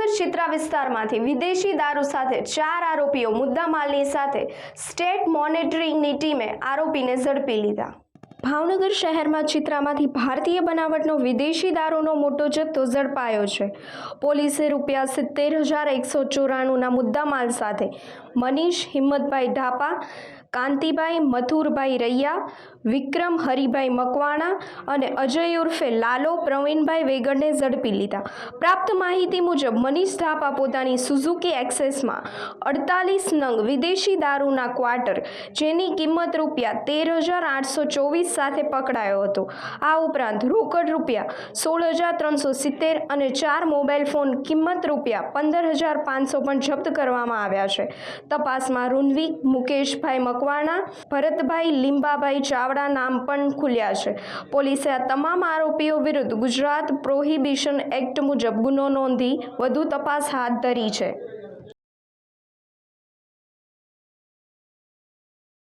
ભાવનગર ચિત્રા વિસ્તારમાંથી વિદેશી દારૂ સાથે 4 આરોપીઓ મુદ્દામાલની સાથે સ્ટેટ મોનિટરિંગની ટીમે આરોપીને ઝડપી લીધા। ભાવનગર શહેરમાં ચિત્રામાંથી ભારતીય બનાવટનો વિદેશી દારૂનો મોટો જથ્થો ઝડપાયો છે। પોલીસે ₹70,194ના મુદ્દામાલ સાથે મનીષ હિંમતભાઈ ઢાપા, કાંતિભાઈ મથુરભાઈ રૈયા, વિક્રમ હરિભાઈ મકવાણા અને અજય ઉર્ફે લાલો પ્રવીણભાઈ વેગડને ઝડપી લીધા। પ્રાપ્ત માહિતી મુજબ મનીષ ઢાપા પોતાની સુઝુકી એક્સેસમાં 48 નંગ વિદેશી દારૂના ક્વાર્ટર જેની કિંમત ₹13,824 સાથે પકડાયો હતો। આ ઉપરાંત રોકડ ₹16,370 અને 4 મોબાઈલ ફોન કિંમત ₹15,500 પણ જપ્ત કરવામાં આવ્યા છે। તપાસમાં રૂનવીક મુકેશભાઈ મકવાણા, ભરતભાઈ લીંબાભાઈ ચાવડા નામ પણ ખુલ્યા છે। પોલીસે આ તમામ આરોપીઓ વિરુદ્ધ ગુજરાત પ્રોહિબિશન એક્ટ મુજબ ગુનો નોંધી વધુ તપાસ હાથ ધરી છે।